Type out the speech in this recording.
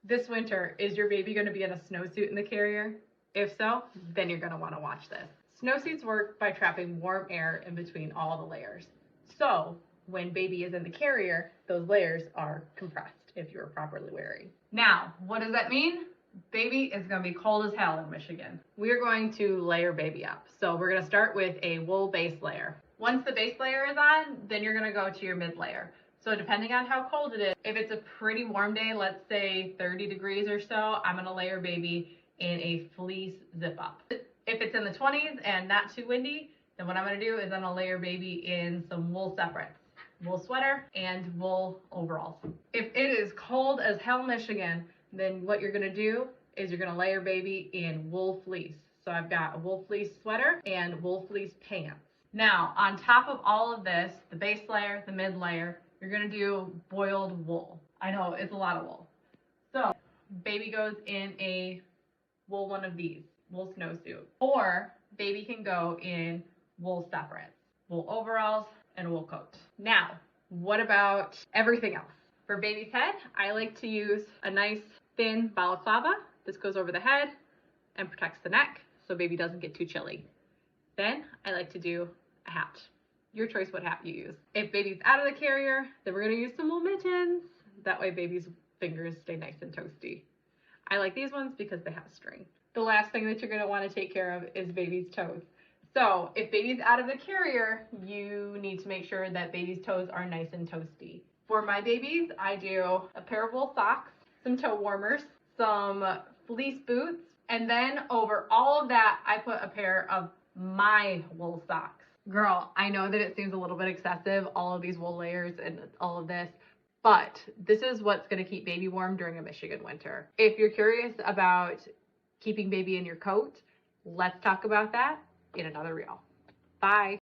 This winter, is your baby going to be in a snowsuit in the carrier? If so, then you're going to want to watch this. Snowsuits work by trapping warm air in between all the layers. So when baby is in the carrier, those layers are compressed if you're properly wearing. Now, what does that mean? Baby is going to be cold as hell in Michigan. We're going to layer baby up. So we're going to start with a wool base layer. Once the base layer is on, then you're going to go to your mid layer. So depending on how cold it is, if it's a pretty warm day, let's say 30 degrees or so, I'm going to layer baby in a fleece zip up. If it's in the 20s and not too windy, then what I'm going to do is I'm going to layer baby in some wool separates, wool sweater and wool overalls. If it is cold as hell Michigan, then what you're going to do is you're going to layer baby in wool fleece. So I've got a wool fleece sweater and wool fleece pants. Now, on top of all of this, the base layer, the mid layer, you're going to do boiled wool. I know, it's a lot of wool. So baby goes in a wool one of these, wool snowsuit. Or baby can go in wool separates, wool overalls, and wool coat. Now, what about everything else? For baby's head, I like to use a nice thin balaclava. This goes over the head and protects the neck so baby doesn't get too chilly. Then I like to do a hat. Your choice what hat you use. If baby's out of the carrier, then we're gonna use some wool mittens. That way baby's fingers stay nice and toasty. I like these ones because they have string. The last thing that you're gonna wanna take care of is baby's toes. So if baby's out of the carrier, you need to make sure that baby's toes are nice and toasty. For my babies, I do a pair of wool socks, some toe warmers, some fleece boots, and then over all of that, I put a pair of my wool socks. Girl, I know that it seems a little bit excessive, all of these wool layers and all of this, but this is what's going to keep baby warm during a Michigan winter. If you're curious about keeping baby in your coat, let's talk about that in another reel. Bye.